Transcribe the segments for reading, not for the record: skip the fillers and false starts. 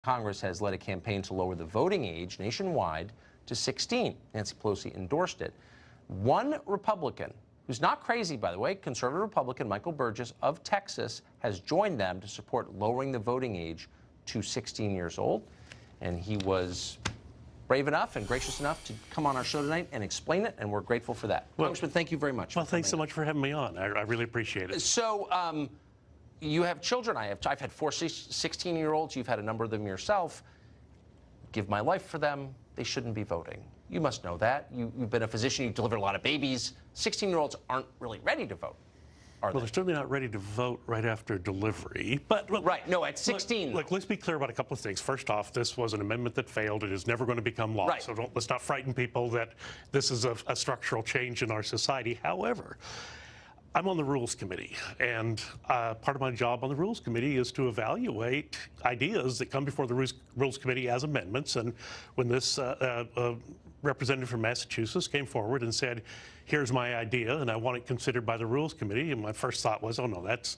Congress has led a campaign to lower the voting age nationwide to 16. Nancy Pelosi endorsed it. One Republican, who's not crazy, by the way, conservative Republican Michael Burgess of Texas, has joined them to support lowering the voting age to 16 years old. And he was brave enough and gracious enough to come on our show tonight and explain it, and we're grateful for that. Well, Congressman, thank you very much. Well, thanks so much for having me on. I really appreciate it. So, you have children. I've had 4 16-year-olds. You've had a number of them yourself. Give my life for them. They shouldn't be voting. You must know that. You've been a physician. You've delivered a lot of babies. 16-year-olds aren't really ready to vote, are they? Well, they're certainly not ready to vote right after delivery. But look, right. No, at 16. Look, let's be clear about a couple of things. First off, this was an amendment that failed. It is never going to become law. Right. So let's not frighten people that this is a structural change in our society. However, I'm on the Rules Committee, and part of my job on the Rules Committee is to evaluate ideas that come before the Rules Committee as amendments. And when this representative from Massachusetts came forward and said, here's my idea, and I want it considered by the Rules Committee, and my first thought was, oh, no, that's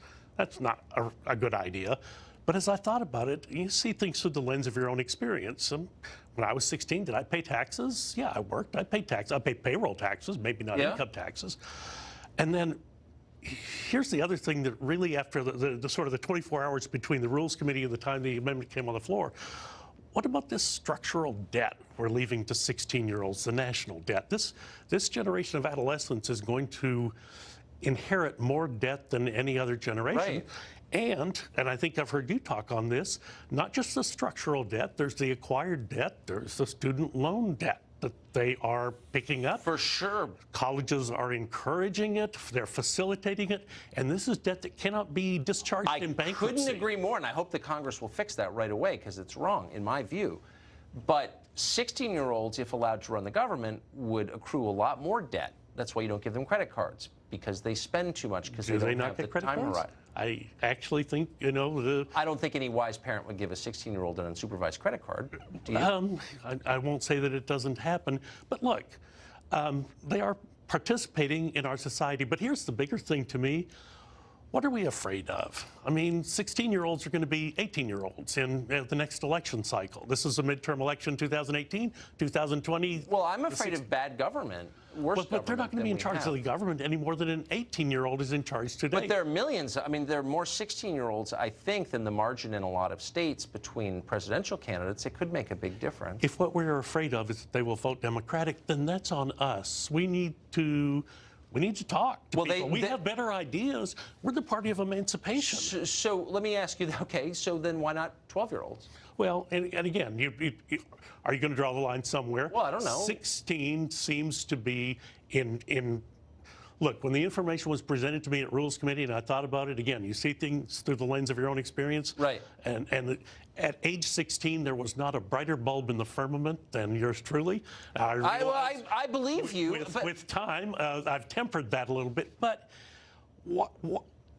not a good idea. But as I thought about it, you see things through the lens of your own experience. And when I was 16, did I pay taxes? Yeah, I worked. I paid taxes. I paid payroll taxes, maybe not income taxes. And then here's the other thing that really, after the sort of the 24 hours between the Rules Committee and the time the amendment came on the floor, what about this structural debt we're leaving to 16-year-olds, the national debt? This generation of adolescents is going to inherit more debt than any other generation. Right. And I think I've heard you talk on this, not just the structural debt, there's the acquired debt, there's the student loan debt that they are picking up. For sure. Colleges are encouraging it, they're facilitating it, and this is debt that cannot be discharged in bankruptcy. I couldn't agree more, and I hope the Congress will fix that right away, because it's wrong, in my view. But 16-year-olds, if allowed to run the government, would accrue a lot more debt. That's why you don't give them credit cards, because they spend too much, because they don't have the time horizon. I actually think, you know, I don't think any wise parent would give a 16-year-old an unsupervised credit card. Do you? I won't say that it doesn't happen, but look, they are participating in our society. But here's the bigger thing to me. What are we afraid of? I mean, 16-year-olds are going to be 18-year-olds in the next election cycle. This is a midterm election, 2018, 2020. Well, I'm afraid of bad government. But they're not going to be in charge of the government any more than an 18-year-old is in charge today. But there are millions. I mean, there are more 16-year-olds, I think, than the margin in a lot of states between presidential candidates. It could make a big difference. If what we're afraid of is that they will vote Democratic, then that's on us. We need to talk to people. We have better ideas. We're the party of emancipation. So let me ask you, okay, so then why not 12-year-olds? Well, and again, are you going to draw the line somewhere? Well, I don't know. 16 seems to be in. Look, when the information was presented to me at Rules Committee and I thought about it, again, you see things through the lens of your own experience. Right. And at age 16, there was not a brighter bulb in the firmament than yours truly. I believe you. With time, I've tempered that a little bit. But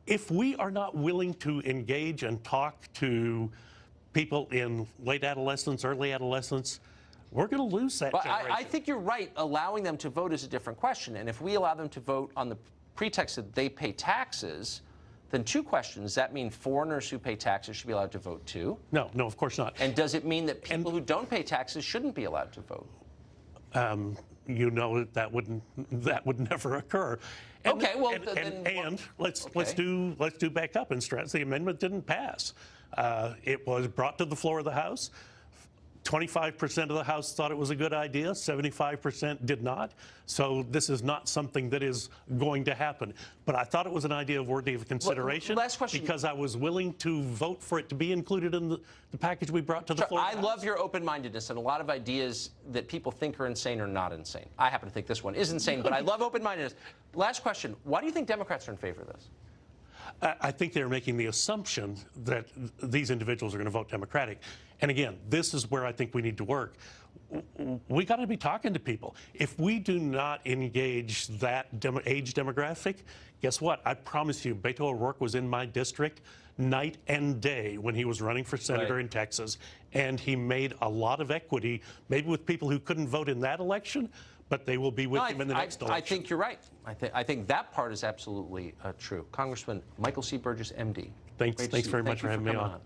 if we are not willing to engage and talk to people in late adolescence, early adolescence, we're going to lose that generation. I think you're right. Allowing them to vote is a different question. And if we allow them to vote on the pretext that they pay taxes, then 2 questions. Does that mean foreigners who pay taxes should be allowed to vote too? No, of course not. And does it mean that people who don't pay taxes shouldn't be allowed to vote? You know that would never occur. Okay, well, let's do back up and stress the amendment didn't pass. It was brought to the floor of the House. 25% of the House thought it was a good idea, 75% did not. So this is not something that is going to happen. But I thought it was an idea worthy of consideration. Last question. Because I was willing to vote for it to be included in the package we brought to the floor. I love your open-mindedness, and a lot of ideas that people think are insane are not insane. I happen to think this one is insane, but I love open-mindedness. Last question. Why do you think Democrats are in favor of this? I think they're making the assumption that these individuals are going to vote Democratic. And again, this is where I think we need to work. We got to be talking to people. If we do not engage that age demographic, guess what? I promise you, Beto O'Rourke was in my district night and day when he was running for senator in Texas. And he made a lot of equity, maybe with people who couldn't vote in that election, but they will be with him in the next election. I think you're right. I think that part is absolutely true. Congressman Michael C. Burgess, MD. Thanks very much for having me on.